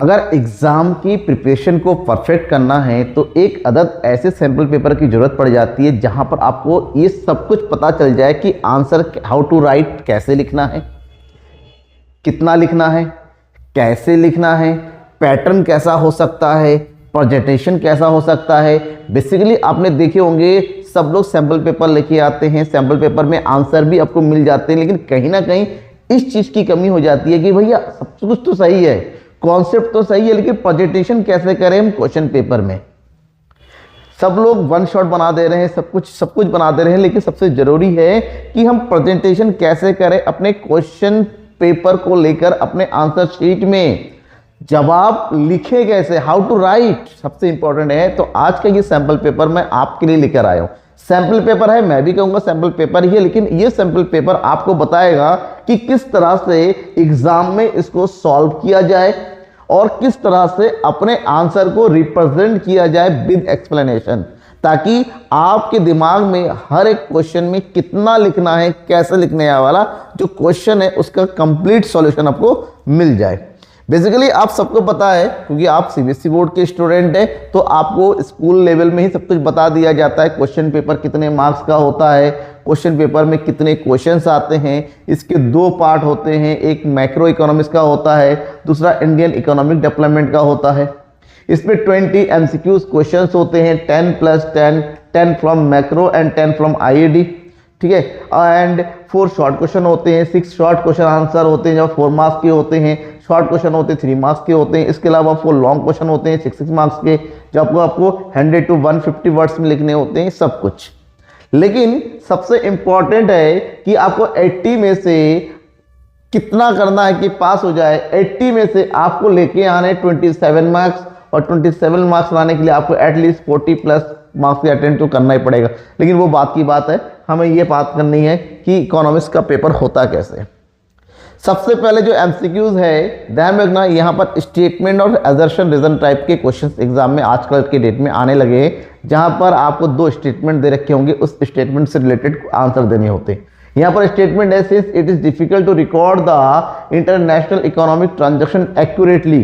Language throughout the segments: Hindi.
अगर एग्ज़ाम की प्रिपरेशन को परफेक्ट करना है तो एक अदद ऐसे सैम्पल पेपर की ज़रूरत पड़ जाती है जहां पर आपको ये सब कुछ पता चल जाए कि आंसर हाउ टू राइट, कैसे लिखना है, कितना लिखना है, कैसे लिखना है, पैटर्न कैसा हो सकता है, प्रेजेंटेशन कैसा हो सकता है। बेसिकली आपने देखे होंगे सब लोग सैम्पल पेपर लेके आते हैं, सैम्पल पेपर में आंसर भी आपको मिल जाते हैं, लेकिन कहीं ना कहीं इस चीज़ की कमी हो जाती है कि भैया सब कुछ तो सही है, कॉन्सेप्ट तो सही है, लेकिन प्रेजेंटेशन कैसे करें हम क्वेश्चन पेपर में। सब लोग वन शॉट बना दे रहे हैं, सब कुछ बना दे रहे हैं, लेकिन सबसे ज़रूरी है कि हम प्रेजेंटेशन कैसे करें अपने क्वेश्चन पेपर को लेकर, अपने आंसर शीट में जवाब लिखे कैसे, हाउ टू राइट सबसे इंपॉर्टेंट है। तो आज का ये सैंपल पेपर मैं आपके लिए लेकर आया हूँ। सैंपल पेपर है, मैं भी कहूँगा सैंपल पेपर ही है, लेकिन ये सैंपल पेपर आपको बताएगा कि किस तरह से एग्जाम में इसको सॉल्व किया जाए और किस तरह से अपने आंसर को रिप्रेजेंट किया जाए विद एक्सप्लेनेशन, ताकि आपके दिमाग में हर एक क्वेश्चन में कितना लिखना है, कैसे लिखने वाला जो क्वेश्चन है उसका कंप्लीट सॉल्यूशन आपको मिल जाए। बेसिकली आप सबको पता है, क्योंकि आप सीबीएसई बोर्ड के स्टूडेंट हैं, तो आपको स्कूल लेवल में ही सब कुछ बता दिया जाता है। क्वेश्चन पेपर कितने मार्क्स का होता है, क्वेश्चन पेपर में कितने क्वेश्चंस आते हैं, इसके दो पार्ट होते हैं, एक मैक्रो इकोनॉमिक्स का होता है, दूसरा इंडियन इकोनॉमिक डेवलपमेंट का होता है। इसमें 20 एमसीक्यूज क्वेश्चंस होते हैं, 10+10, 10 from macro and 10 from IED, ठीक है। एंड 4 शॉर्ट क्वेश्चन होते हैं, 6 शॉर्ट क्वेश्चन आंसर होते हैं जब 4 मार्क्स के होते हैं, शॉर्ट क्वेश्चन होते हैं 3 मार्क्स के होते हैं। इसके अलावा 4 लॉन्ग क्वेश्चन होते हैं 6 मार्क्स के, जब आपको 100 to 150 वर्ड्स में लिखने होते हैं सब कुछ। लेकिन सबसे इंपॉर्टेंट है कि आपको 80 में से कितना करना है कि पास हो जाए। 80 में से आपको लेके आने 27 मार्क्स, और 27 मार्क्स लाने के लिए आपको एटलीस्ट 40+ मार्क्स का अटेम्प्ट तो करना ही पड़ेगा। लेकिन वो बात की बात है, हमें ये बात करनी है कि इकोनॉमिक्स का पेपर होता कैसे। सबसे पहले जो एमसीक्यूज है ध्यान में रखना, यहाँ पर स्टेटमेंट और असर्शन रीजन टाइप के क्वेश्चंस एग्जाम में आजकल के डेट में आने लगे हैं, जहाँ पर आपको 2 स्टेटमेंट दे रखे होंगे, उस स्टेटमेंट से रिलेटेड आंसर देने होते हैं। यहाँ पर स्टेटमेंट है, since it is difficult to record the international economic transaction accurately,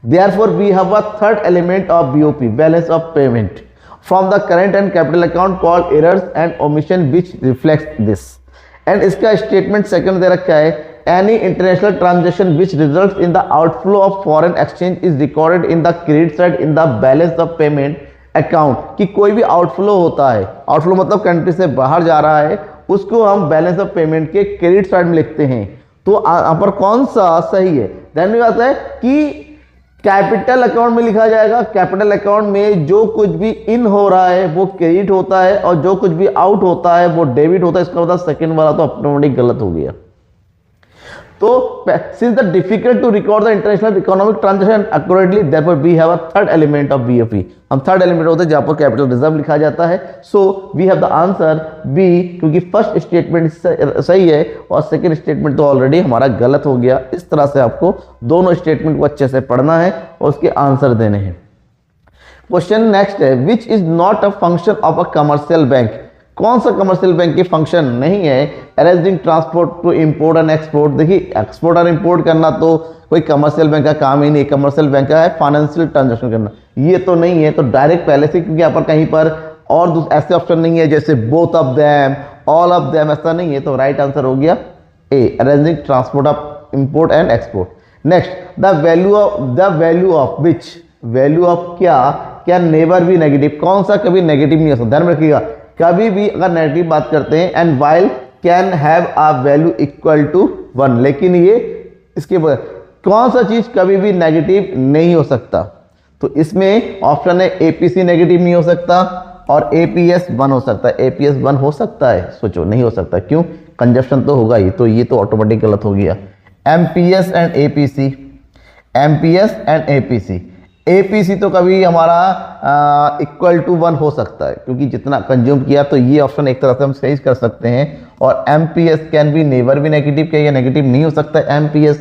therefore we have a third element of BOP, balance of payment, from the current and capital account called errors and omission which reflects this। and इसका स्टेटमेंट सेकंड दे रखा है, any international transaction which results in the outflow of foreign exchange is recorded in the credit side in the balance of payment account। कि कोई भी आउटफ्लो होता है, आउटफ्लो मतलब कंट्री से बाहर जा रहा है, उसको हम बैलेंस ऑफ पेमेंट के क्रेडिट साइड में लिखते हैं। तो यहाँ पर कौन सा सही है, ध्यान में आता है कि कैपिटल अकाउंट में लिखा जाएगा। कैपिटल अकाउंट में जो कुछ भी इन हो रहा है वो क्रेडिट होता है, और जो कुछ भी आउट होता है वो डेबिट होता है। इसका मतलब सेकंड वाला तो ऑटोमेटिक गलत हो गया। तो since the difficult to record the international economic transaction accurately, therefore we have a third element of BOP. हम थर्ड एलिमेंट होते हैं जहां पर कैपिटल रिजर्व लिखा जाता है। So we have the answer B, क्योंकि फर्स्ट स्टेटमेंट सही है और सेकंड स्टेटमेंट तो ऑलरेडी हमारा गलत हो गया। इस तरह से आपको दोनों स्टेटमेंट को अच्छे से पढ़ना है और उसके आंसर देने हैं। क्वेश्चन नेक्स्ट है, which is not a function of a commercial bank. कौन सा कमर्शियल बैंक की फंक्शन नहीं है arranging transport to import and export. देखिए एक्सपोर्ट और इंपोर्ट करना तो कोई कमर्शियल बैंक का काम ही नहीं, कमर्शियल बैंक का है फाइनेंशियल ट्रांजैक्शन करना, ये तो नहीं है। तो डायरेक्ट पहले से, क्योंकि यहाँ पर कहीं पर और ऐसे ऑप्शन नहीं है जैसे both of them, all of them, ऐसा नहीं है। तो राइट आंसर हो गया A, arranging transport of import and export. Next, the value of which, value of क्या नेवर बी नेगेटिव। कौन सा कभी नेगेटिव नहीं हो सकता, ध्यान में रखिएगा। कभी भी अगर नेगेटिव बात करते हैं, and while can have a value equal to 1, लेकिन ये इसके कौन सा चीज कभी भी नेगेटिव नहीं हो सकता। तो इसमें ऑप्शन है एपीसी नेगेटिव नहीं हो सकता और एपीएस 1 हो सकता है। एपीएस 1 हो सकता है, सोचो नहीं हो सकता, क्यों, कंजप्शन तो होगा ही, तो ये तो ऑटोमेटिक गलत हो गया। MPS and APC, MPS and APC, APC तो कभी हमारा इक्वल टू 1 हो सकता है, क्योंकि जितना कंज्यूम किया, तो ये ऑप्शन एक तरह से हम सही कर सकते हैं। और एमपीएस कैन बी नेवर भी नेगेटिव, क्या ये नेगेटिव नहीं हो सकता एमपीएस।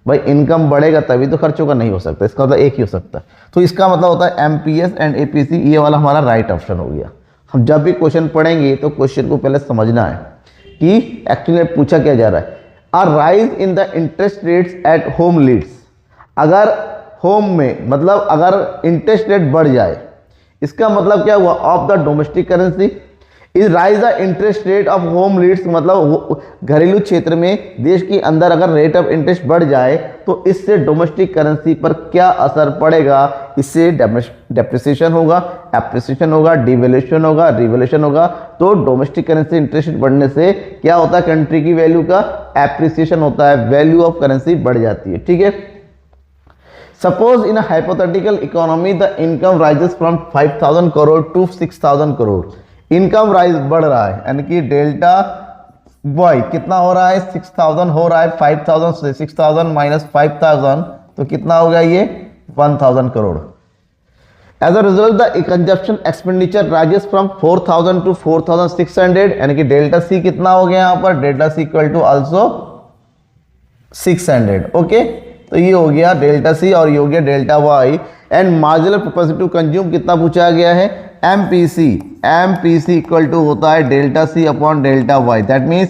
भाई इनकम बढ़ेगा तभी तो खर्चों का नहीं हो सकता, इसका मतलब एक ही हो सकता है। तो इसका मतलब होता है एमपीएस एंड एपीसी, ये वाला हमारा राइट ऑप्शन हो गया। हम जब भी क्वेश्चन पढ़ेंगे तो क्वेश्चन को पहले समझना है कि एक्चुअली पूछा क्या जा रहा है। A rise in the interest rates at home leads, अगर होम में, मतलब अगर इंटरेस्ट रेट बढ़ जाए, इसका मतलब क्या हुआ, of the domestic currency is rise the interest rate of home rates, मतलब घरेलू क्षेत्र में देश के अंदर अगर रेट ऑफ इंटरेस्ट बढ़ जाए तो इससे डोमेस्टिक करेंसी पर क्या असर पड़ेगा, इससे डेप्रिसिएशन होगा, एप्रिसिएशन होगा, डिवैल्यूएशन होगा, रिवैल्यूएशन होगा। तो डोमेस्टिक करेंसी इंटरेस्ट रेट बढ़ने से क्या होता है, कंट्री की वैल्यू का एप्रिसिएशन होता है, वैल्यू ऑफ करेंसी बढ़ जाती है। ठीक है, suppose in a hypothetical economy the income rises from 5000 crore to 6000 crore, income rise बढ़ रहा है, यानी कि डेल्टा वाई कितना हो रहा है, 6000 हो रहा है, 5000 से 6000 माइनस 5000 तो कितना हो गया ये 1000 crore. As a result the consumption expenditure rises from 4000 to 4600, यानी कि डेल्टा सी कितना हो गया यहाँ पर, delta C equal to also 600। Okay, तो ये हो गया डेल्टा सी और ये हो गया delta Y. And marginal propensity to consume कितना पूछा गया है, एमपीसी, एमपीसी इक्वल टू होता है delta C upon delta Y, that means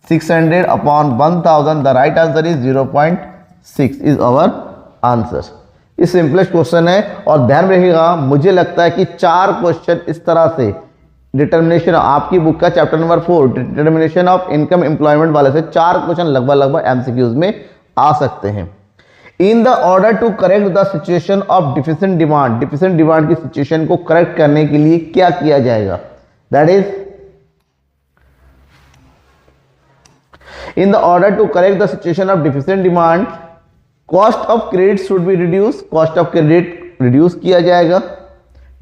600 upon 1000। The right answer is 0.6 is our answer. ये सिंपलेस्ट क्वेश्चन है और ध्यान रखिएगा, मुझे लगता है कि 4 क्वेश्चन इस तरह से डिटर्मिनेशन, आपकी बुक का chapter number 4 determination of income employment वाले से 4 क्वेश्चन लगभग एमसीक्यूज में आ सकते हैं। In the order to correct the situation of deficient demand, deficient demand की सिचुएशन को करेक्ट करने के लिए क्या किया जाएगा, that is in the order to correct the situation of deficient demand, cost of credit should be reduce, cost of credit reduce किया जाएगा।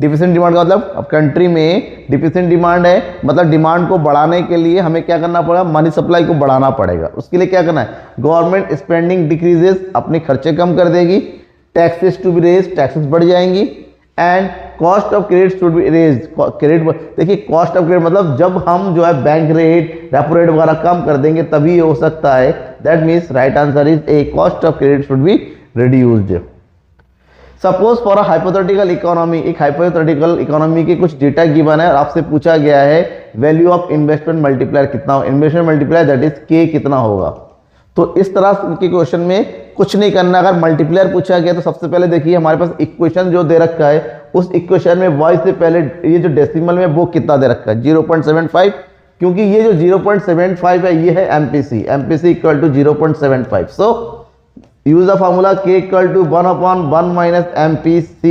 डिफिशिएंट डिमांड का मतलब अब कंट्री में डिफिशिएंट डिमांड है, मतलब डिमांड को बढ़ाने के लिए हमें क्या करना पड़ेगा, मनी सप्लाई को बढ़ाना पड़ेगा। उसके लिए क्या करना है, गवर्नमेंट स्पेंडिंग डिक्रीजेस, अपने खर्चे कम कर देगी, taxes to be raise, taxes बढ़ जाएंगी, and cost of credit should be raise, credit देखिए कॉस्ट ऑफ क्रेडिट मतलब जब हम जो है बैंक रेट, रेपो रेट वगैरह कम कर देंगे तभी ये हो सकता है। That means right answer is a, cost of credit should be reduced. Suppose for a hypothetical economy, एक हाइपोथेटिकल इकोनॉमी के कुछ डेटा गिवन है और आपसे पूछा गया है वैल्यू ऑफ इन्वेस्टमेंट मल्टीप्लायर कितना हो, इन्वेस्टमेंट मल्टीप्लायर दैट इज के कितना होगा। तो इस तरह के क्वेश्चन में कुछ नहीं करना, अगर मल्टीप्लायर पूछा गया तो सबसे पहले देखिए हमारे पास इक्वेशन जो दे रखा है उस इक्वेशन में वाई से पहले ये जो डेसिमल में वो कितना दे रखा है 0.75, क्योंकि ये जो 0.75 है ये है MPC, MPC equal to 0.75। So use the formula k equal to 1/1 minus MPC.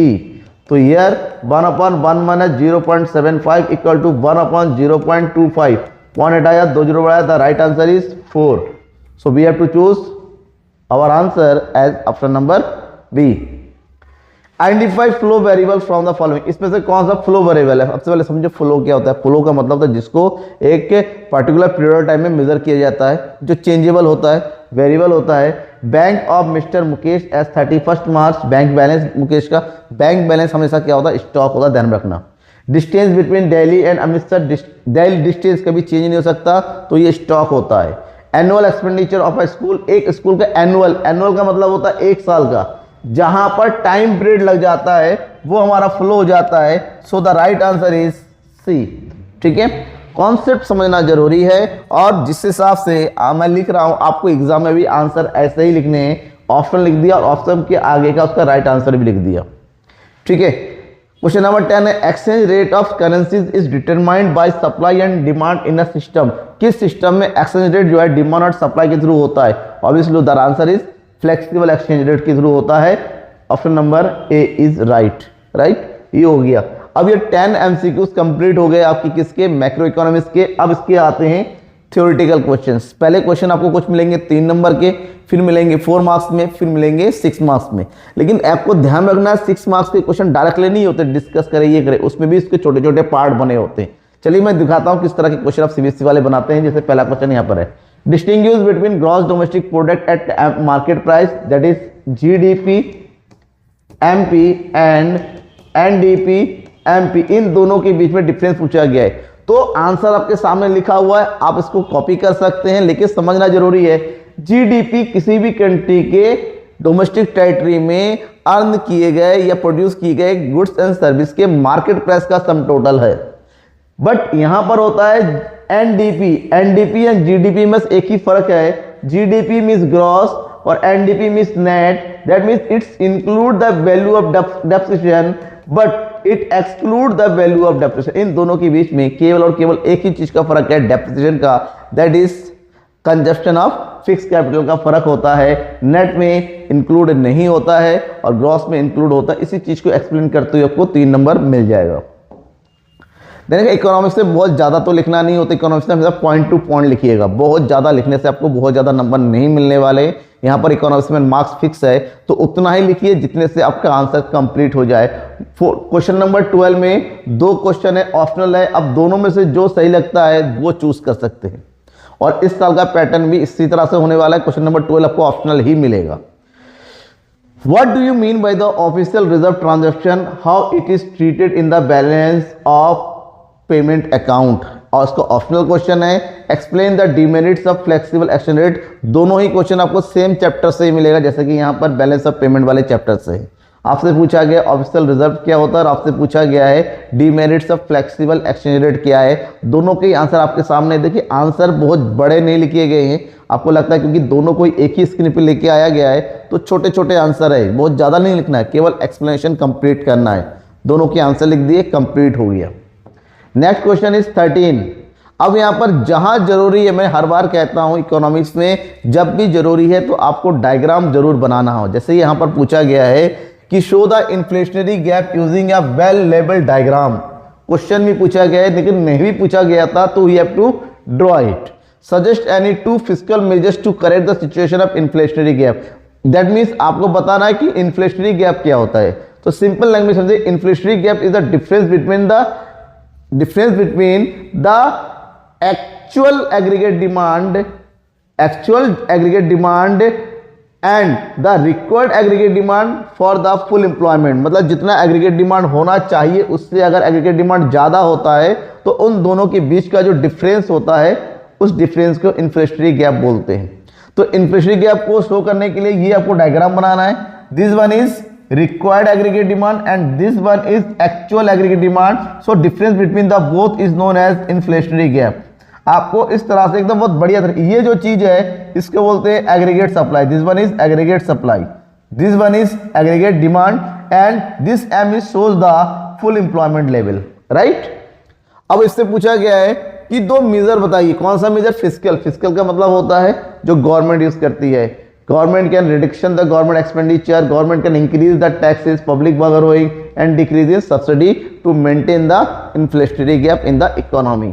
तो here 1/1 minus 0.75 equal to 1/0.25. कौन हटाया, 2 0 बढ़ाया, the right answer is 4. So we have to choose our answer as option number B. Identify flow variable from the following, इसमें से कौन सा फ्लो वेरिएबल है। सबसे पहले समझो फ्लो क्या होता है। फ्लो का मतलब था जिसको एक पर्टिकुलर पीरियड ऑफ टाइम में मेजर किया जाता है, जो चेंजेबल होता है, वेरिएबल होता है। Bank of mister Mukesh as 31 March, bank balance Mukesh का, बैंक बैलेंस हमेशा क्या होता है, स्टॉक होता है, ध्यान रखना। Distance between Delhi and Amritsar, Delhi distance कभी चेंज नहीं हो सकता, तो ये स्टॉक होता है। Annual expenditure of a school, एक स्कूल का एनुअल, एनुअल का मतलब होता है 1 साल का, जहां पर टाइम पीरियड लग जाता है वो हमारा फ्लो हो जाता है। So the right answer is C. ठीक है, कॉन्सेप्ट समझना जरूरी है और जिस हिसाब से मैं लिख रहा हूं आपको एग्जाम में भी आंसर ऐसे ही लिखने हैं, ऑप्शन लिख दिया और ऑप्शन के आगे का उसका राइट आंसर भी लिख दिया। ठीक है, क्वेश्चन नंबर 10 है exchange rate of currencies is determined by supply and demand in a system. किस सिस्टम में एक्सचेंज रेट जो है डिमांड और सप्लाई के थ्रू होता है। Obviously the answer is flexible exchange rate के थ्रू होता है। Option number A is right. ये हो गया। अब ये 10 एमसीक्यूज कंप्लीट हो गए आपकी किसके, मैक्रो इकोनॉमिक्स के। अब इसके आते हैं थ्योरेटिकल क्वेश्चंस। पहले क्वेश्चन आपको कुछ मिलेंगे 3 नंबर के, फिर मिलेंगे 4 मार्क्स में, फिर मिलेंगे 6 मार्क्स में। लेकिन आपको ध्यान रखना है 6 मार्क्स के क्वेश्चन डायरेक्टली नहीं होते, डिस्कस करें ये करें, उसमें भी इसके छोटे छोटे पार्ट बने होते हैं। चलिए मैं दिखाता हूं किस तरह के क्वेश्चन आप सीबीएसई वाले बनाते हैं। जैसे पहला क्वेश्चन यहाँ पर है, distinguish between gross domestic product at market price that is GDP MP and NDP MP, इन दोनों के बीच में डिफरेंस पूछा गया है। तो आंसर आपके सामने लिखा हुआ है, आप इसको कॉपी कर सकते हैं, लेकिन समझना जरूरी है जीडीपी किसी भी कंट्री के डोमेस्टिक टेरिटरी में अर्न किए गए या प्रोड्यूस किए गए गुड्स एंड सर्विस के मार्केट प्राइस का सम टोटल है। बट यहां पर होता है एनडीपी एंड जीडीपी में एक ही फर्क है, जीडीपी मीन्स ग्रॉस और NDP means net, that means it's include the value of depreciation but it exclude the value of depreciation. इन दोनों के बीच में केवल और केवल एक ही चीज का फर्क है डेप्रिसिएशन का, that is consumption of fix capital का फर्क होता है। नेट में इंक्लूड नहीं होता है और ग्रॉस में इंक्लूड होता है। इसी चीज को एक्सप्लेन करते हुए आपको 3 नंबर मिल जाएगा। देखिए इकोनॉमिक्स से बहुत ज़्यादा तो लिखना नहीं होता, इकोनॉमिक्स में हमेशा पॉइंट टू पॉइंट लिखिएगा, बहुत ज़्यादा लिखने से आपको बहुत ज़्यादा नंबर नहीं मिलने वाले। यहाँ पर इकोनॉमिक्स में मार्क्स फिक्स है तो उतना ही लिखिए जितने से आपका आंसर कंप्लीट हो जाए। क्वेश्चन नंबर 12 में 2 क्वेश्चन है, ऑप्शनल है, अब दोनों में से जो सही लगता है वो चूज कर सकते हैं। और इस साल का पैटर्न भी इसी तरह से होने वाला है, क्वेश्चन नंबर 12 आपको ऑप्शनल ही मिलेगा। What do you mean by the official reserve transaction? How it is treated in the balance of payment account? और उसका ऑप्शनल क्वेश्चन है explain the demerits of flexible exchange rate. दोनों ही क्वेश्चन आपको सेम चैप्टर से ही मिलेगा, जैसे कि यहाँ पर बैलेंस ऑफ पेमेंट वाले चैप्टर से आपसे पूछा गया ऑफिशियल रिजर्व क्या होता है और आपसे पूछा गया है demerits of flexible exchange rate क्या है। दोनों के आंसर आपके सामने। देखिए आंसर बहुत बड़े नहीं लिखे गए हैं, आपको लगता है क्योंकि दोनों को एक ही स्क्रीन पे लेके आया गया है तो छोटे छोटे आंसर है, बहुत ज़्यादा नहीं लिखना है, केवल एक्सप्लेनेशन कंप्लीट करना है। दोनों के आंसर लिख दिए, कंप्लीट हो गया। Next question is 13। अब यहाँ पर जहां जरूरी है, मैं हर बार कहता हूं इकोनॉमिक्स में जब भी जरूरी है तो आपको डायग्राम जरूर बनाना हो। जैसे यहाँ पर पूछा गया है कि show the inflationary gap using a well labelled diagram. Question भी पूछा गया है लेकिन नहीं भी पूछा गया था तो you have to draw it. Suggest any 2 fiscal measures to correct the situation of inflationary gap. That means आपको बताना है कि इन्फ्लेशनरी गैप क्या होता है। तो सिंपल लैंग्वेज समझे, inflationary gap is the difference between the actual aggregate demand and the required aggregate demand for the full employment। मतलब जितना एग्रीगेट डिमांड होना चाहिए उससे अगर एग्रीगेट डिमांड ज़्यादा होता है तो उन दोनों के बीच का जो डिफरेंस होता है उस डिफरेंस को इन्फ्लेशनरी गैप बोलते हैं। तो इन्फ्लेशनरी गैप को शो करने के लिए ये आपको डायग्राम बनाना है। This one is required aggregate demand and this one is actual aggregate demand, so difference between the both is known as inflationary gap। आपको इस तरह से एकदम बहुत बढ़िया तरह, ये जो चीज है इसको बोलते हैं aggregate supply. This one is aggregate supply, this one is aggregate demand and this M is shows the full employment level, right. अब इससे पूछा गया है कि 2 मेजर बताइए। कौन सा मेजर? फिस्कल। फिस्कल का मतलब होता है जो गवर्नमेंट यूज करती है। Government can reduction the government expenditure, government can increase the taxes, public borrowing and decreases subsidy to maintain the inflationary gap in the economy।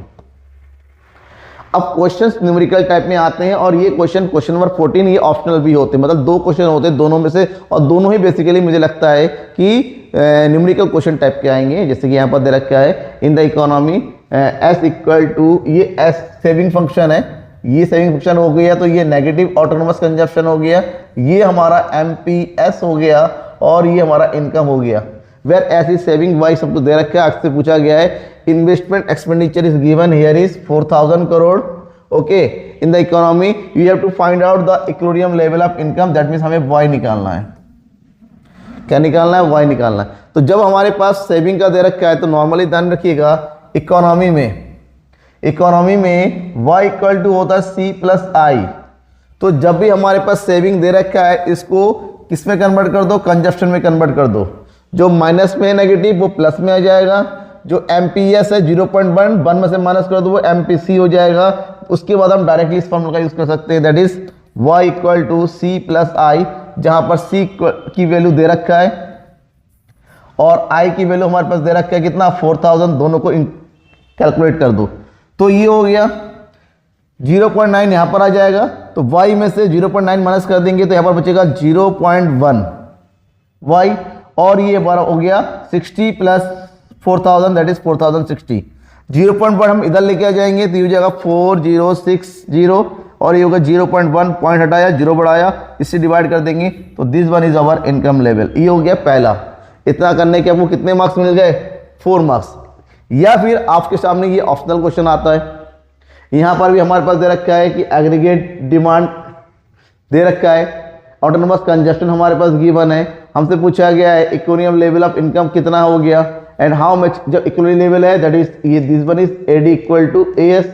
अब क्वेश्चंस न्यूमेरिकल टाइप में आते हैं और ये क्वेश्चन नंबर 14 ये ऑप्शनल भी होते हैं, मतलब 2 क्वेश्चन होते हैं दोनों में से, और दोनों ही बेसिकली मुझे लगता है कि न्यूमेरिकल क्वेश्चन टाइप के आएंगे। जैसे कि यहाँ पर दे रखा है in the economy S equal to, ये एस सेविंग फंक्शन है, ये सेविंग फंक्शन हो गया तो ये नेगेटिव ऑटोनोमस कंजप्शन हो गया, ये हमारा एमपीएस हो गया और ये हमारा इनकम हो गया। वेयर ऐसी सेविंग वाई सबको दे रखा है। आपसे पूछा गया है investment expenditure is given here is 4000 crore. Okay, in the economy you have to find out the equilibrium level of income, that means हमें वाई निकालना है। क्या निकालना है? वाई निकालना है। तो जब हमारे पास सेविंग का दे रखा है तो नॉर्मली ध्यान रखिएगा इकोनॉमी में y इक्वल टू होता है c प्लस आई। तो जब भी हमारे पास सेविंग दे रखा है इसको किस में कन्वर्ट कर दो? कंजप्शन में कन्वर्ट कर दो। जो माइनस में है नेगेटिव वो प्लस में आ जाएगा, जो एमपीएस है 0.1 1 में से माइनस कर दो वो एमपीसी हो जाएगा। उसके बाद हम डायरेक्टली इस फॉर्मूला का यूज कर सकते हैं, that is y equal to c plus I, जहां पर c की वैल्यू दे रखा है और i की वैल्यू हमारे पास दे रखा है कितना? 4000। दोनों को कैलकुलेट कर दो तो ये हो गया 0.9 यहां पर आ जाएगा। तो y में से 0.9 माइनस कर देंगे तो यहां पर बचेगा 0.1 y, और ये हमारा हो गया 60 प्लस 4000 दैट इज 4060। 0.1 हम इधर लेके आ जाएंगे तो ये हो जाएगा 4060 और ये होगा 0.1, पॉइंट हटाया 0 बढ़ाया, इससे डिवाइड कर देंगे तो this one is our income level. ये हो गया पहला। इतना करने के आपको कितने मार्क्स मिल गए? 4 मार्क्स। या फिर आपके सामने ये ऑप्शनल क्वेश्चन आता है, यहां पर भी हमारे पास दे रखा है कि एग्रीगेट डिमांड दे रखा है, ऑटोनोमस कंजप्शन हमारे पास गिवन है, हमसे पूछा गया है इक्विलिब्रियम लेवल ऑफ इनकम कितना हो गया एंड हाउ मच। जो इक्विलिब्रियम लेवल है दैट इज ये this one is AD equal to AS.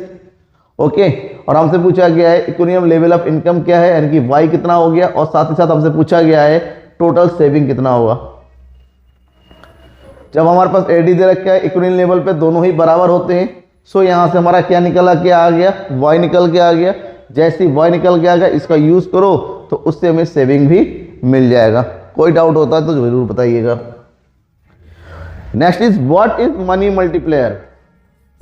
Okay. और हमसे पूछा गया है इकोनॉमिक लेवल ऑफ इनकम क्या है, यानी कि वाई कितना हो गया, और साथ ही साथ हमसे पूछा गया है टोटल सेविंग कितना होगा। जब हमारे पास एडी दे रखा है इकोनॉमिक लेवल पे दोनों ही बराबर होते हैं, सो यहां से हमारा क्या निकल के आ गया, वाई निकल के आ गया। जैसे वाई निकल के आ गया इसका यूज करो तो उससे हमें सेविंग भी मिल जाएगा। कोई डाउट होता है तो जरूर बताइएगा। Next is what is money multiplier.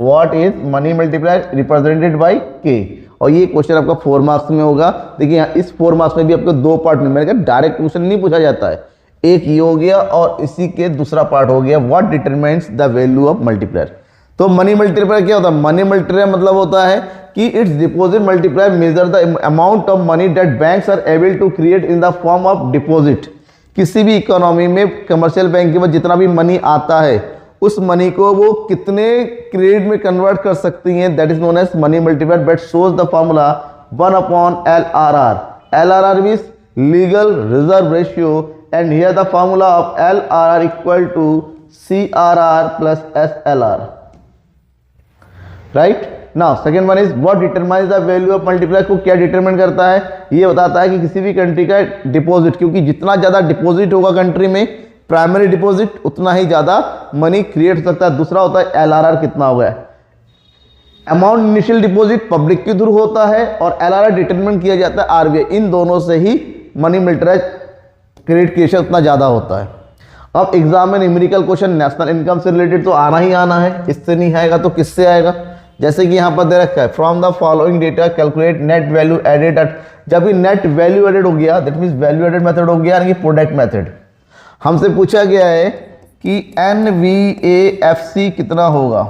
What is money multiplier represented by के। और ये क्वेश्चन आपका 4 मार्क्स में होगा। देखिए यहाँ इस 4 मार्क्स में भी आपको 2 पार्ट में, मैंने कहा डायरेक्ट क्वेश्चन नहीं पूछा जाता है, एक ये हो गया और इसी के दूसरा पार्ट हो गया what determines the value of multiplier. तो मनी मल्टीप्लायर क्या होता है, मनी मल्टीप्लायर मतलब होता है कि it's deposit multiplier measure the amount of money that banks are able to create in the form of deposit. किसी भी इकोनॉमी में कमर्शियल बैंक के पास जितना भी मनी आता है उस मनी को वो कितने क्रेडिट में कन्वर्ट कर सकती हैं, that is known as money multiplier. But shows the formula 1/LRR। LRR means legal reserve ratio and here the formula of LRR equal to CRR plus SLR। Right now second one is what determines the value of multiplier. को क्या डिटरमाइन करता है, ये बताता है कि किसी भी कंट्री का डिपॉजिट, क्योंकि जितना ज्यादा डिपॉजिट होगा कंट्री में प्राइमरी डिपॉजिट उतना ही ज्यादा मनी क्रिएट हो सकता है। दूसरा होता है LRR कितना हुआ है, अमाउंट इनिशियल डिपॉजिट पब्लिक के थ्रू होता है और LRR डिटरमाइन किया जाता है RBI। इन दोनों से ही मनी मल्टीप्लायर क्रेडिट क्रिएशन उतना ज्यादा होता है। अब एग्जाम में न्यूमेरिकल क्वेश्चन नेशनल इनकम से रिलेटेड तो आना ही आना है, इससे नहीं आएगा तो किससे आएगा। जैसे कि यहां पर दे रखा है from the following data calculate net value added at. जब भी नेट वैल्यू एडेड हो गया that means value added method हो गया यानी प्रोडक्ट मेथड। हमसे पूछा गया है कि NVAFC कितना होगा।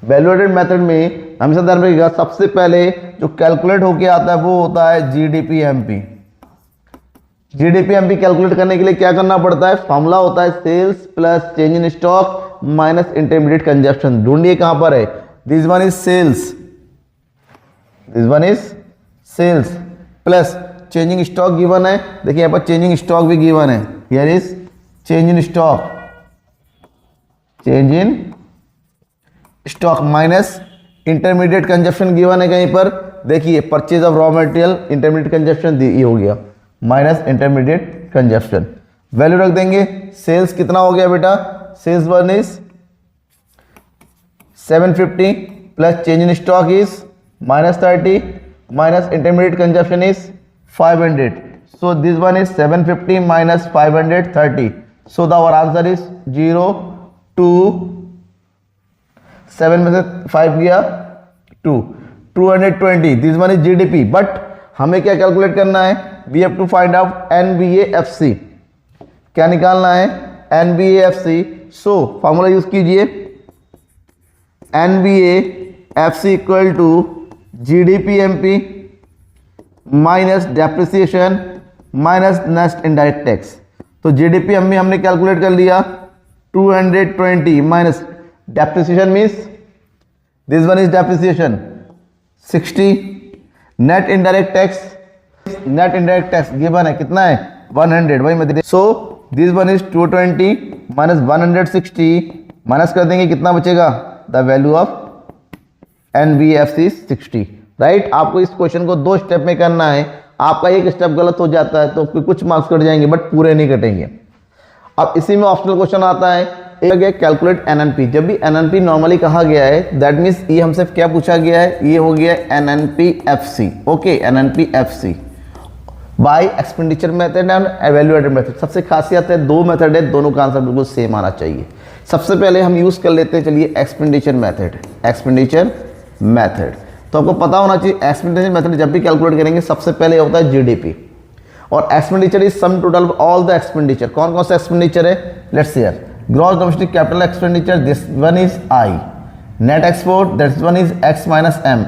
वैल्यू एडेड मेथड में हमेशा ध्यान रखिएगा सबसे पहले जो कैलकुलेट होके आता है वो होता है GDP-MP। GDP-MP कैलकुलेट करने के लिए क्या करना पड़ता है, फॉर्मूला होता है sales plus change in stock minus intermediate consumption. ढूंढिए कहां पर है, this one is sales, this one is sales plus changing stock given है। देखिए यहाँ पर चेंजिंग स्टॉक भी गिवन है, here is change in stock, change in stock minus intermediate consumption given है कहीं पर। देखिए purchase of raw material intermediate consumption ये हो गया माइनस इंटरमीडिएट कंजप्शन। वैल्यू रख देंगे, सेल्स कितना हो गया बेटा, sales one is 750 plus change in stock is -30 minus intermediate consumption is 500। So this one is 750 minus 530। So the our answer is 0 2 7 में से 5 गया 2 220। This one is GDP। But हमें क्या कैलकुलेट करना है, we have to find out NVAFC। क्या निकालना है NVAFC। सो फॉर्मूला यूज कीजिए NVAFC equal to GDP-MP minus depreciation minus next indirect tax. तो GDP-MP हमने कैलकुलेट कर लिया 220 minus depreciation means this one is depreciation 60। Net indirect tax, net indirect tax given है कितना है 100, वही मैं। सो this one is 220 minus 160 minus कर देंगे कितना बचेगा, the value of NVAFC 60। Right आपको इस क्वेश्चन को 2 स्टेप में करना है, आपका एक स्टेप गलत हो जाता है तो कुछ मार्क्स कट जाएंगे बट पूरे नहीं कटेंगे। अब इसी में ऑप्शनल क्वेश्चन आता है एक कैलकुलेट NNP। जब भी NNP नॉर्मली कहा गया है दैट मीन्स ये हमसे क्या पूछा गया है, ये हो गया NNPFC। Okay NNPFC bye expenditure method and evaluated method. सबसे खासियत है 2 मेथड है, दोनों का आंसर बिल्कुल सेम आना चाहिए। सबसे पहले हम यूज कर लेते हैं चलिए एक्सपेंडिचर मेथड। एक्सपेंडिचर मेथड तो आपको पता होना चाहिए एक्सपेंडिचर मेथड जब भी कैलकुलेट करेंगे सबसे पहले होता है GDP और expenditure is sum total of all the expenditure. कौन कौन सा एक्सपेंडिचर है, let's see here gross domestic capital expenditure, this one is I। Net export that one is X minus M,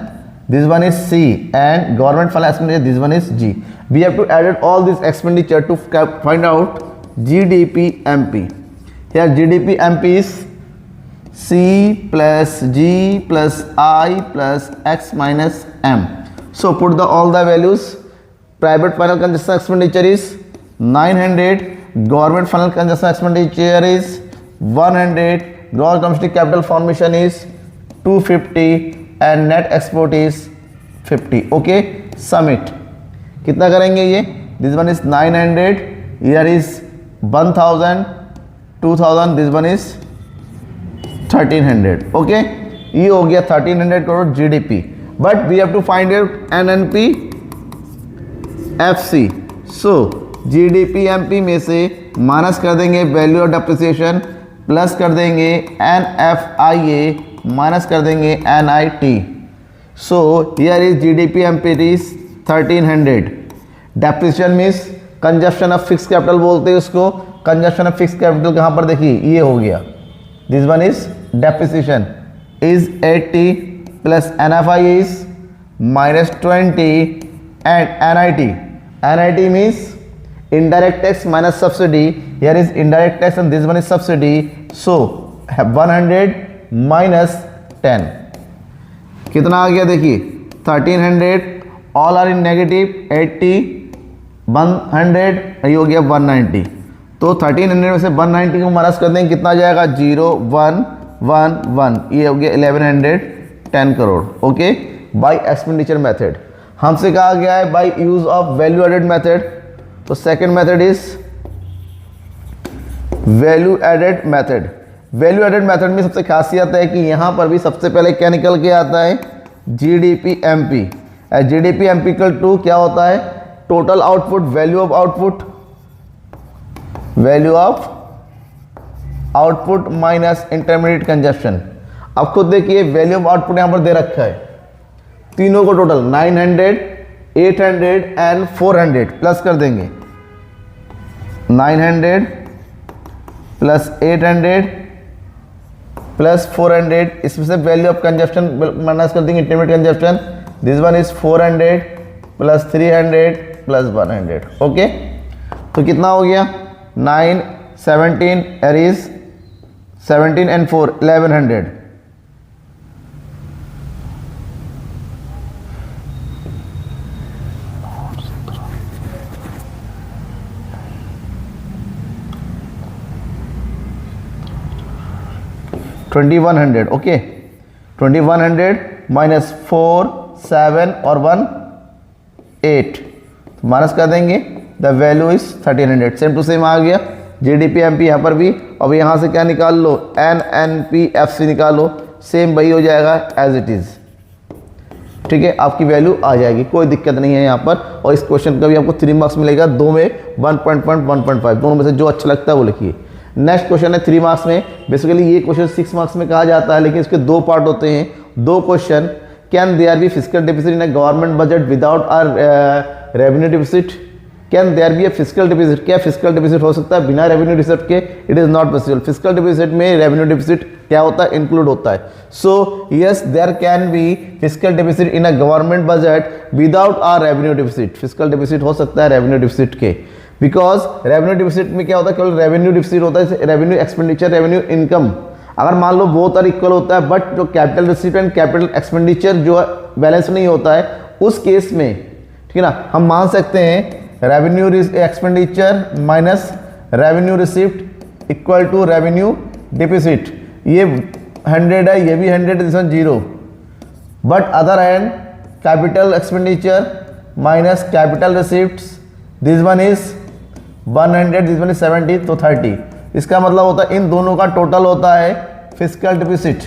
this one is C, and government final expenditure this one is G. We have to add all this expenditure to find out GDP-MP. Here GDP-MP is C plus G plus I plus X minus M. So put all the values. Private final consumption expenditure is 900, government final consumption expenditure is 100, gross domestic capital formation is 250, and net export is 50. Okay, submit. कितना करेंगे ये? This one is 900, year is 1000, 2000, this one is 1300. Okay, ये हो गया 1300 crore GDP. But we have to find out NNP FC. So GDP MP में से माइनस कर देंगे वैल्यू ऑफ डेप्रिसिएशन, प्लस कर देंगे एनएफआईए, माइनस कर देंगे NIT. So here is GDP MP is 1300. Depreciation means consumption of fix capital बोलते हैं उसको. कंजप्शन ऑफ फिक्स कैपिटल कहाँ पर देखिए, ये हो गया. This one is depreciation is 80 plus NFI is -20 and NIT means indirect tax minus subsidy. Here is indirect tax and this one is subsidy. So 100 minus 10 कितना आ गया देखिए 1300. All are in negative. 80 100 ये हो गया 190. तो 1300 में से 190 को माइनस कर देंगे, कितना जाएगा 0 1 1 1. ये हो गया 1110 crore. Okay, by expenditure method. हमसे कहा गया है by use of value added method. तो second method is value added method. Value added method में सबसे खासियत है कि यहां पर भी सबसे पहले क्या निकल के आता है, GDP MP. GDP MP equal to क्या होता है, total output, value of output, value of output minus intermediate consumption. अब खुद देखिए वैल्यू ऑफ आउटपुट यहां पर दे रखा है तीनों को टोटल 900, 800 एंड 400 प्लस कर देंगे. 900 प्लस 800 प्लस 400, इसमें से वैल्यू ऑफ कंजप्शन माइनस कर देंगे intermediate consumption. This one is 400 plus 300 plus 100. Okay, तो कितना हो गया 9 17 एरीज 17 एंड 4 1100. $2100. ओके, 2100 माइनस 4 7 और 1 8 माइनस कर देंगे. The value is 1300. Same to same आ गया जीडीपी एमपी यहाँ पर भी. अब यहाँ से क्या निकाल लो, एनएनपी एफसी निकालो. सेम वही हो जाएगा एज इट इज. ठीक है, आपकी वैल्यू आ जाएगी, कोई दिक्कत नहीं है यहाँ पर. और इस क्वेश्चन का भी आपको 3 मार्क्स मिलेगा, 2 में 1.1 दोनों में से जो अच्छा लगता है वो लिखिए. नेक्स्ट क्वेश्चन है 3 मार्क्स में. बेसिकली ये क्वेश्चन 6 मार्क्स में कहा जाता है, लेकिन इसके 2 पार्ट होते हैं, 2 question. Can there be physical deficit in a government budget without revenue deficit. Can there be a physical deficit. क्या फिजिकल डेफिसिट हो सकता है बिना रेवेन्यू डेफिसिट के? It is not possible. Physical deficit में रेवेन्यू डेफिसिट क्या होता है, इंक्लूड होता है. So yes, there can be physical deficit in a government budget without are revenue deficit. Physical deficit हो सकता है रेवेन्यू डेफिसिट के, बिकॉज रेवेन्यू डिफिसिट में क्या होता है, केवल रेवेन्यू डिफिसिट होता है. रेवेन्यू एक्सपेंडिचर, रेवेन्यू इनकम अगर मान लो बोथ आर इक्वल होता है, बट जो capital receipt and capital expenditure जो बैलेंस नहीं होता है, उस केस में ठीक है ना, हम मान सकते हैं revenue expenditure minus revenue receipt equal to revenue deficit. ये 100 है, ये भी 100, this one 0. But other hand capital expenditure minus capital receipts, this one is 100, this one is 70, तो 30. इसका मतलब होता है इन दोनों का टोटल होता है फिजिकल डेफिसिट.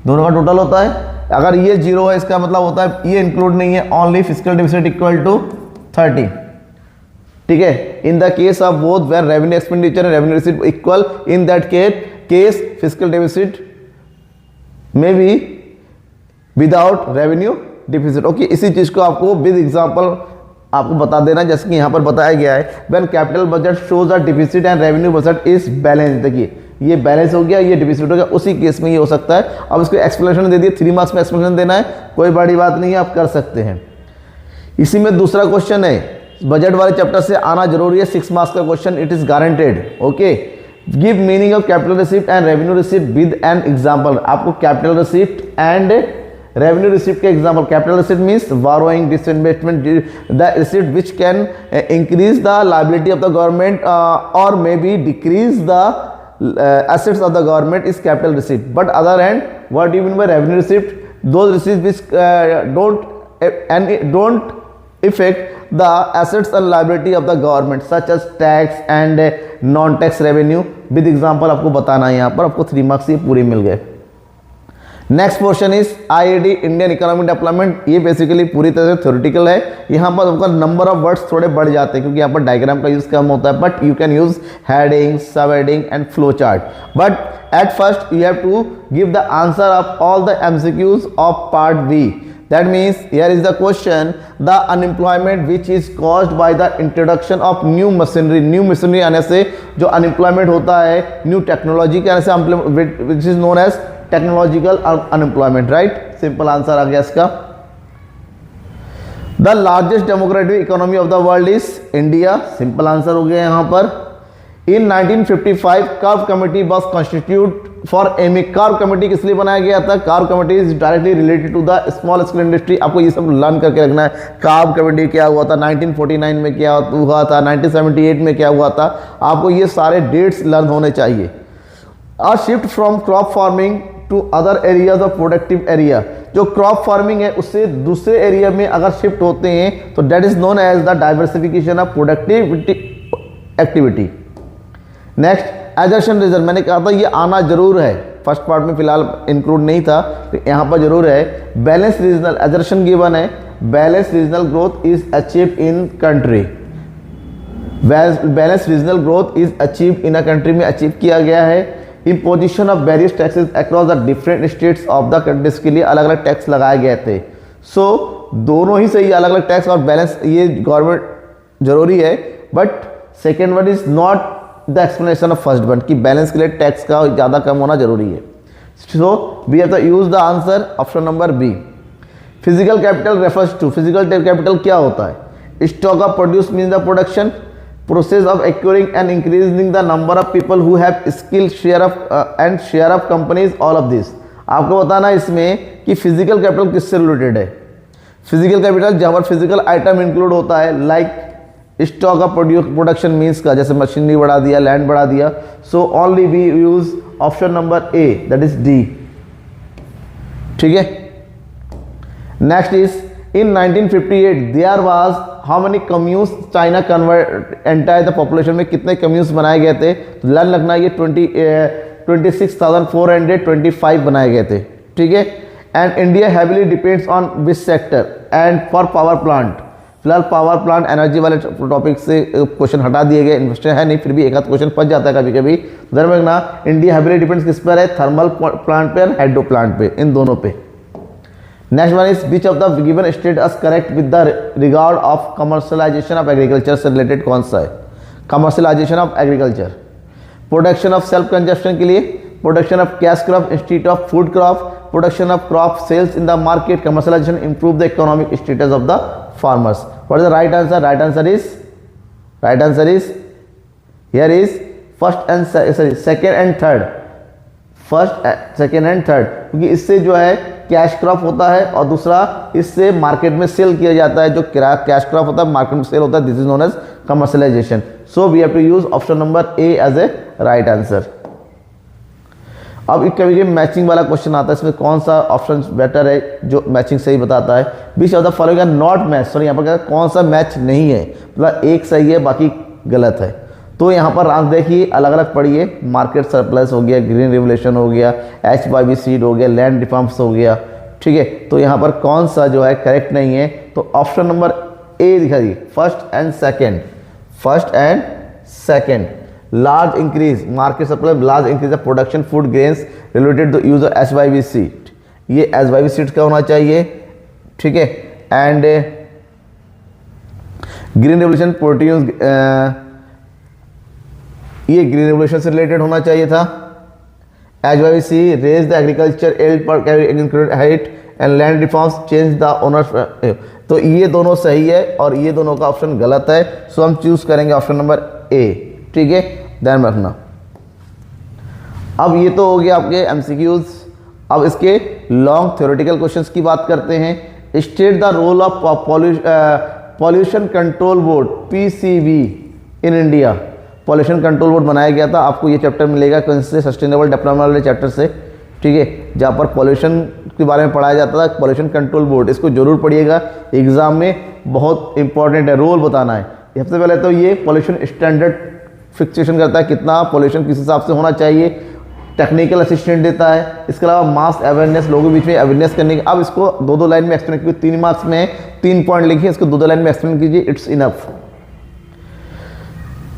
दोनों का टोटल होता है. अगर ये 0 है, इसका मतलब होता है ये इंक्लूड नहीं है, only physical deficit equal to 30. ठीक है, in the case of both where revenue expenditure and revenue receipt equal, in that case physical deficit में be without revenue deficit. Okay, इसी चीज को आपको विद एग्जांपल आपको बता देना, जैसे कि यहाँ पर बताया गया है. When capital budget shows a deficit and revenue budget is balance. देखिए ये बैलेंस हो गया, ये डिफिसिट हो गया, उसी केस में ये हो सकता है. अब इसको एक्सप्लेनेशन दे दिए, 3 मार्क्स में एक्सप्लेनेशन देना है, कोई बड़ी बात नहीं है, आप कर सकते हैं. इसी में दूसरा क्वेश्चन है, बजट वाले चैप्टर से आना जरूरी है, 6 मार्क्स का question, it is guaranteed. Okay, give meaning of capital receipt and revenue receipt with an example. आपको capital receipt and revenue receipt के example. Capital receipt means borrowing, disinvestment, the receipt which can increase the liability of the government और may be decrease the assets of the government is capital receipt. But other hand, what do you mean by revenue receipt? those receipts which don't affect the assets and liability of the government such as tax and non tax revenue with example आपको बताना है। यहाँ पर आपको 3 मार्क्स ये पूरे मिल गए। Next portion is IID Indian economic development. ये बेसिकली पूरी तरह से थ्योरेटिकल है। यहाँ पर आपका नंबर ऑफ वर्ड्स थोड़े बढ़ जाते हैं क्योंकि यहाँ पर डायग्राम का यूज कम होता है, but you can use heading, sub heading and flow chart. But at first you have to give the answer of all the MCQs of part B. That means here is the question, the unemployment which is caused by the introduction of new machinery। new machinery आने से जो unemployment होता है, new technology के आने से which is known as technological unemployment, right? simple answer आ गया इसका। The largest democratic economy of the world is India, simple answer हो गया यहाँ पर। In 1955 Karve committee was constituted for aiming। Karve committee किस लिए बनाया गया था? Karve committee is directly related to the small scale industry. आपको ये सब लर्न करके रखना है। कार्व कमेटी क्या हुआ था, 1949 में क्या हुआ था, 1978 में क्या हुआ था, आपको ये सारे डेट्स लर्न होने चाहिए। और shift from crop farming to other areas of productive area. जो क्रॉप फार्मिंग है उससे दूसरे एरिया में अगर शिफ्ट होते हैं तो that is known as the diversification of productivity activity. Next assertion reserve, मैंने कहा था ये आना जरूर है, फर्स्ट पार्ट में फिलहाल इंक्लूड नहीं था तो यहाँ पर जरूर है। बैलेंस रीजनल एजर्शन गिवन है, balance regional growth is achieve in country. Balance regional growth is achieve in a country में अचीव किया गया है। Imposition of various taxes across the different states of the countries के लिए अलग अलग टैक्स लगाए गए थे। सो दोनों ही सही, अलग अलग टैक्स और बैलेंस ये गवर्नमेंट जरूरी है, but second one is not the explanation of first one कि बैलेंस के लिए टैक्स का ज़्यादा कम होना जरूरी है। So we have to use the answer option number B. Physical capital refers to, physical capital क्या होता है? Stock of produce means the production, process of acquiring and increasing the number of people who have skill, share of and share of companies, all of this. आपको बताना है इसमें कि फिजिकल कैपिटल किससे रिलेटेड है। फिजिकल कैपिटल जहाँ पर फिजिकल आइटम इंक्लूड होता है, like stock of production means का, जैसे मशीनरी बढ़ा दिया, लैंड बढ़ा दिया। So only we use option number A, that is D. ठीक है। Next is in 1958 there was how many communes China convert entire the population में कितने कम्यून्स बनाए गए थे? तो लर्न रखना, ये 26,425 बनाए गए थे। ठीक है। And India heavily depends on which sector and for power plant. फिलहाल पावर प्लांट एनर्जी वाले टॉपिक से क्वेश्चन हटा दिए गए, इन्वेस्टर है नहीं, फिर भी एक आध क्वेश्चन फंस जाता है कभी कभी। ध्यान रखना, इंडिया हैवीली डिपेंड्स किस पर है? थर्मल प्लांट पे और हाइड्रो प्लांट पे, इन दोनों पे। Next one is which of the given state is correct with the regard of commercialisation of agriculture से रिलेटेड कौन सा है? Commercialisation of agriculture, production of self consumption के लिए, production of cash crop institute of food crop, production of crop sales in the market, commercialisation improve the economic status of the farmers. What is the right answer? Right answer is here is first and second and third, first, second and third, क्योंकि इससे जो है कैश क्रॉप होता है और दूसरा इससे मार्केट में सेल किया जाता है। जो कैश क्रॉप होता है मार्केट में सेल होता है, this is known as commercialisation. So we have to use option number A as a right answer. अब कभी कभी मैचिंग वाला क्वेश्चन आता है, इसमें कौन सा ऑप्शन बेटर है जो मैचिंग सही बताता है? Which of the following are not match, sorry यहाँ पर कौन सा मैच नहीं है, मतलब एक सही है बाकी गलत है। तो यहाँ पर आंसर देखिए, अलग अलग पढ़िए। मार्केट सरप्लस हो गया, ग्रीन रिवोल्यूशन हो गया, HYV सीड हो गया, लैंड रिफॉर्म्स हो गया। ठीक है, तो यहाँ पर कौन सा जो है करेक्ट नहीं है? तो ऑप्शन नंबर ए दिखाइए, first and second. Large increase market supply, large increase of production food grains related to use of HYV seed, ये HYV सीड का होना चाहिए। ठीक है। एंड ग्रीन रेवोल्यूशन प्रोड्यूस, ये ग्रीन रेवोल्यूशन से रिलेटेड होना चाहिए था। HYV see raise the agriculture yield per height and land reforms change the owner. तो ये दोनों सही है और ये दोनों का ऑप्शन गलत है। सो हम चूज करेंगे ऑप्शन नंबर ए। ठीक है, ध्यान रखना। अब ये तो हो गया आपके MCQs। अब इसके लॉन्ग थ्योरेटिकल क्वेश्चंस की बात करते हैं। State the role of pollution control board PCB in India. Pollution control board बनाया गया था, आपको ये चैप्टर मिलेगा कौन से? सस्टेनेबल डेवलपमेंट वाले चैप्टर से। ठीक है, जहाँ पर पॉल्यूशन के बारे में पढ़ाया जाता था, पॉल्यूशन कंट्रोल बोर्ड, इसको जरूर पढ़िएगा, एग्जाम में बहुत इंपॉर्टेंट है, रोल बताना है। सबसे पहले तो ये पॉल्यूशन स्टैंडर्ड फिक्सेशन करता है, कितना पॉल्यूशन किस हिसाब से होना चाहिए, टेक्निकल असिस्टेंट देता है। इसके अलावा मास अवेयरनेस, लोगों के बीच में अवेयरनेस करने की। अब इसको 2-2 लाइन में एक्सप्लेन कीजिए, 3 मार्क्स में 3 पॉइंट लिखिए, इसको 2-2 लाइन में एक्सप्लेन कीजिए, it's enough.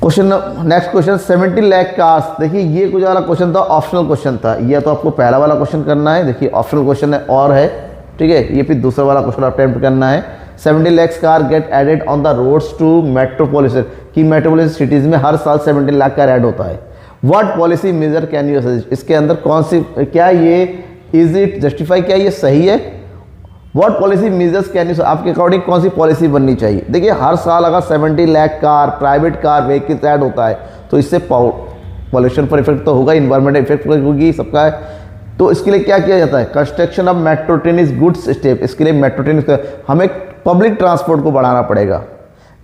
Question next question 70 lakh cars. देखिए ये कुछ वाला क्वेश्चन था, ऑप्शनल क्वेश्चन था, ये तो आपको पहला वाला क्वेश्चन करना है, देखिए ऑप्शनल क्वेश्चन है और है, ठीक है। ये फिर दूसरा वाला क्वेश्चन अटेम्प्ट करना है। 70 lakh car get added on the roads to metropolis, कि मेट्रोपोलिस सिटीज में हर साल 70 लाख कार ऐड होता है। What policy measure can you suggest, इसके अंदर कौन सी, क्या ये इज इट जस्टिफाई, क्या ये सही है। What policy measures can you, आपके अकॉर्डिंग कौन सी पॉलिसी बननी चाहिए। देखिए हर साल अगर 70 lakh car private car vehicles add होता है तो इससे पॉल्यूशन पर इफेक्ट तो होगा, इन्वायरमेंट इफेक्ट होगी सबका है। तो इसके लिए क्या किया जाता है, construction of metro train is good step. इसके लिए मेट्रो ट्रेन, हमें पब्लिक ट्रांसपोर्ट को बढ़ाना पड़ेगा।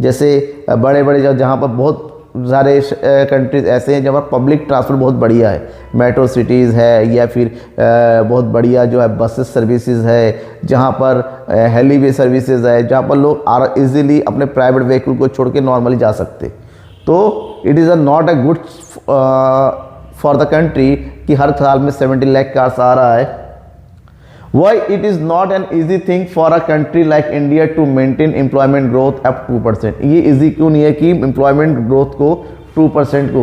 जैसे बड़े बड़े जहाँ पर बहुत सारे कंट्रीज ऐसे हैं जहाँ पर पब्लिक ट्रांसपोर्ट बहुत बढ़िया है, मेट्रो सिटीज़ है, या फिर बहुत बढ़िया जो है बसेस सर्विसेज है, जहाँ पर हेलीवे सर्विसेज है, जहाँ पर लोग इजीली अपने प्राइवेट व्हीकल को छोड़ के नॉर्मली जा सकते। तो it is not a good for the country कि हर साल में 70 लाख कार्स आ रहा है। Why it is not an easy thing for a country like India to maintain employment growth up 2%? ये easy क्यों नहीं है कि employment growth को 2% को,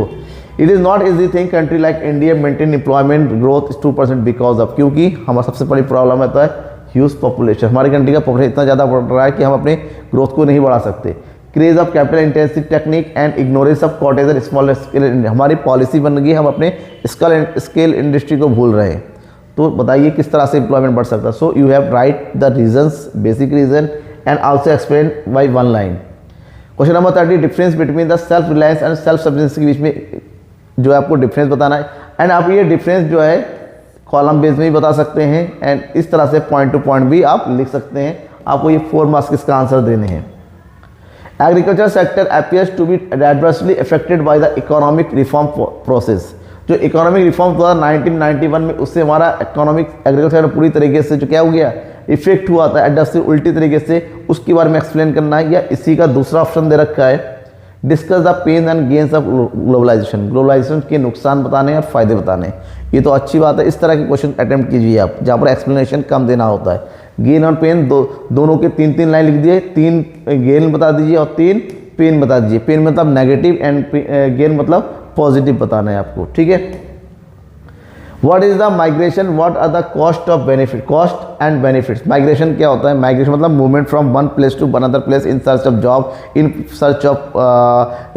it is not easy thing country like India maintain employment growth 2% because of, क्योंकि हमारा सबसे बड़ी प्रॉब्लम है तो है ह्यूज पॉपुलेशन। हमारी कंट्री का पॉपुलेशन इतना ज़्यादा बढ़ रहा है कि हम अपने ग्रोथ को नहीं बढ़ा सकते। Craze of capital intensive technique and ignorance of cottage and small scale, हमारी पॉलिसी बन गई, हम अपने स्केल इंडस्ट्री को भूल रहे हैं। तो बताइए किस तरह से एम्प्लॉयमेंट बढ़ सकता है। So you have write the reasons, basic reason and also explain by 1 line. Question number 30, difference between the self reliance and self sufficiency के बीच में जो है आपको डिफरेंस बताना है। एंड आप ये डिफरेंस जो है कॉलम बेस में भी बता सकते हैं एंड इस तरह से पॉइंट टू पॉइंट भी आप लिख सकते हैं। आपको ये 4 मार्क्स इसका आंसर देने हैं। Agriculture sector appears to be adversely affected by the economic reform process. जो इकोनॉमिक रिफॉर्म था 1991 में, उससे हमारा इकोनॉमिक एग्रीकल्चर पूरी तरीके से जो क्या हो गया, इफेक्ट हुआ था एडवर्सली उल्टी तरीके से, उसके बारे में एक्सप्लेन करना है। या इसी का दूसरा ऑप्शन दे रखा है, discuss the pain and gains of globalization, globalization के नुकसान बताने और फायदे बताने। ये तो अच्छी बात है, इस तरह के क्वेश्चन अटेम्प्ट कीजिए आप, जहाँ पर एक्सप्लेनेशन कम देना होता है। गेन और पेन दोनों के 3-3 लाइन लिख दिए, 3 गेन बता दीजिए और 3 पेन बता दीजिए। पेन मतलब नेगेटिव एंड गेन मतलब पॉजिटिव बताना है आपको, ठीक है। What is the migration, what are the cost of benefit, cost and benefits. Migration क्या होता है, माइग्रेशन मतलब movement from one place to another place in search of job, in search of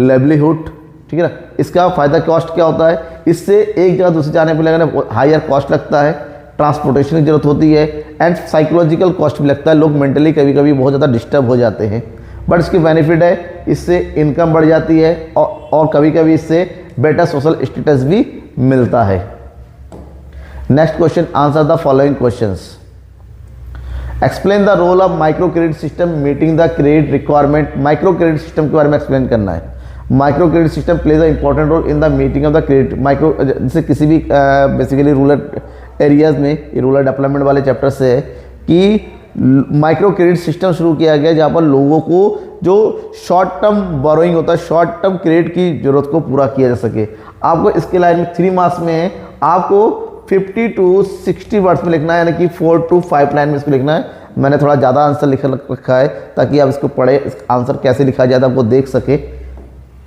livelihood, ठीक है ना। इसका फायदा कॉस्ट क्या होता है, इससे एक जगह दूसरी जाने पर लगने हायर कॉस्ट लगता है, ट्रांसपोर्टेशन की जरूरत होती है एंड साइकोलॉजिकल कॉस्ट भी लगता है। लोग मेंटली कभी कभी बहुत ज़्यादा डिस्टर्ब हो जाते हैं। बट इसकी बेनिफिट है, इससे इनकम बढ़ जाती है और कभी कभी इससे बेटर सोशल स्टेटस भी मिलता है। Next question, answer the following questions. Explain the role of micro credit system meeting the credit requirement. Micro credit system के बारे में एक्सप्लेन करना है। Micro credit system plays a important role in the meeting of the credit. Micro जैसे किसी भी बेसिकली रूरल एरियाज में, ये रूरल डेवलपमेंट वाले चैप्टर से है कि माइक्रो क्रेडिट सिस्टम शुरू किया गया जहाँ पर लोगों को जो शॉर्ट टर्म बोरोइंग होता है, शॉर्ट टर्म क्रेडिट की जरूरत को पूरा किया जा सके। आपको इसके लाइन में 3 मार्क्स में है, आपको 50 to 60 वर्ड्स में लिखना है, यानी कि 4 to 5 लाइन में इसको लिखना है। मैंने थोड़ा ज़्यादा आंसर लिख रखा है ताकि आप इसको पढ़े, इस आंसर कैसे लिखा जाता है आपको देख सके।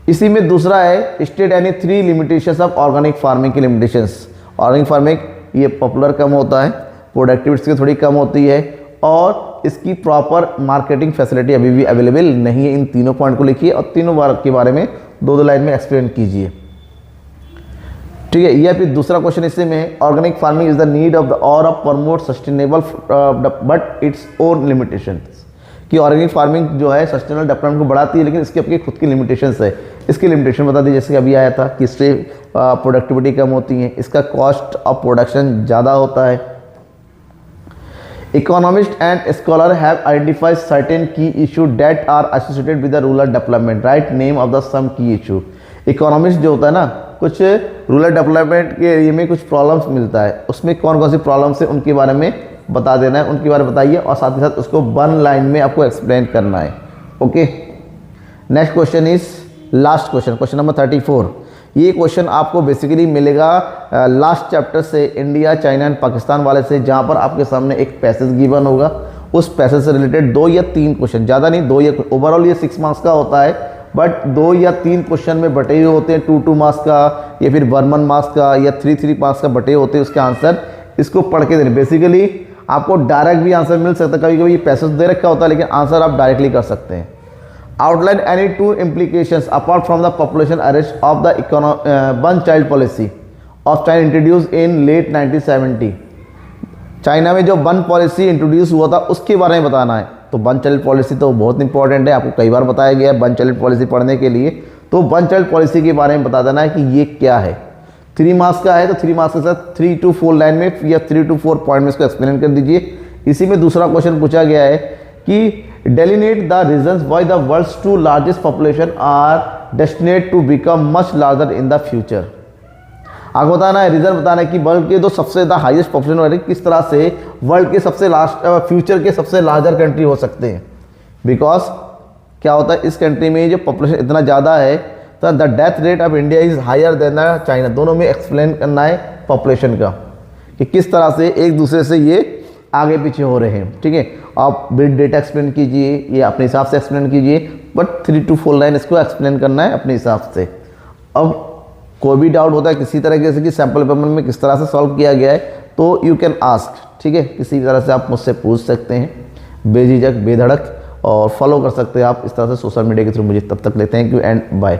इसी में दूसरा है, state any 3 limitations of organic farming की लिमिटेशंस। ऑर्गेनिक फार्मिंग ये पॉपुलर कम होता है, प्रोडक्टिविटी थोड़ी कम होती है और इसकी प्रॉपर मार्केटिंग फैसिलिटी अभी भी अवेलेबल नहीं है। इन तीनों पॉइंट को लिखिए और तीनों बार के बारे में 2-2 लाइन में एक्सप्लेन कीजिए, ठीक है। यह फिर दूसरा क्वेश्चन इसी में, organic farming is the need of the hour of promote sustainable but it's own limitations. कि ऑर्गेनिक फार्मिंग जो है सस्टेनेबल डेवलपमेंट को बढ़ाती है, लेकिन इसकी अपनी खुद की लिमिटेशंस है। इसकी लिमिटेशन बता दी, जैसे अभी आया था कि इससे प्रोडक्टिविटी कम होती है, इसका कॉस्ट ऑफ प्रोडक्शन ज़्यादा होता है। Economist and scholar have identified certain key issue that are associated with the rural development, right name of the some key issue. Economist जो होता है ना, कुछ रूरल डेवलपमेंट के एरिया में कुछ प्रॉब्लम्स मिलता है, उसमें कौन कौन सी प्रॉब्लम्स है उनके बारे में बता देना है, उनके बारे में बताइए और साथ ही साथ उसको 1 लाइन में आपको एक्सप्लेन करना है। Okay, next question is last question, question number 34। ये क्वेश्चन आपको बेसिकली मिलेगा लास्ट चैप्टर से, इंडिया चाइना एंड पाकिस्तान वाले से, जहाँ पर आपके सामने एक पैसेज गिवन होगा, उस पैसेज से रिलेटेड 2 या 3 क्वेश्चन, ज़्यादा नहीं 2 या, ओवरऑल ये 6 मार्क्स का होता है बट 2 या 3 क्वेश्चन में बटे हुए होते हैं, 2 मार्क्स का या फिर 1 मार्क्स का या 3 मार्क्स का बटे होते हैं उसके आंसर। इसको पढ़ के देने, बेसिकली आपको डायरेक्ट भी आंसर मिल सकता है, कभी कभी ये पैसेज दे रखा होता है लेकिन आंसर आप डायरेक्टली कर सकते हैं। Outline any 2 implications apart from the population arrest of the one child policy of China introduce in late 1970। China में जो वन पॉलिसी इंट्रोड्यूस हुआ था उसके बारे में बताना है। तो वन चाइल्ड पॉलिसी तो बहुत इंपॉर्टेंट है, आपको कई बार बताया गया है वन चाइल्ड पॉलिसी पढ़ने के लिए। तो वन चाइल्ड पॉलिसी के बारे में बता देना है कि ये क्या है। 3 मार्क्स का है तो 3 मार्क्स के साथ 3 to 4 लाइन में या 3 to 4 पॉइंट में इसको एक्सप्लेन कर दीजिए। इसी में दूसरा क्वेश्चन पूछा गया है कि delineate the reasons why the world's 2 largest population are destined to become much larger in the future. आपको बताना है, रीजन बताना है कि वर्ल्ड के 2 सबसे ज़्यादा हाईएस्ट पॉपुलेशन वाले किस तरह से वर्ल्ड के सबसे फ्यूचर के सबसे लार्जर कंट्री हो सकते हैं। बिकॉज क्या होता है, इस कंट्री में जो पॉपुलेशन इतना ज़्यादा है तो the death rate of India is higher than China. दोनों में एक्सप्लेन करना है पॉपुलेशन का कि किस तरह से एक दूसरे से ये आगे पीछे हो रहे हैं। ठीक है, आप बिग डेटा एक्सप्लेन कीजिए, ये अपने हिसाब से एक्सप्लेन कीजिए, बट 3 to 4 लाइन इसको एक्सप्लेन करना है अपने हिसाब से। अब कोई भी डाउट होता है किसी तरह से कि सैम्पल पेपर में किस तरह से सॉल्व किया गया है तो यू कैन आस्क, ठीक है, किसी तरह से आप मुझसे पूछ सकते हैं बेझिझक बेधड़क, और फॉलो कर सकते हैं आप इस तरह से सोशल मीडिया के थ्रू मुझे। तब तक ले थैंक यू एंड बाय।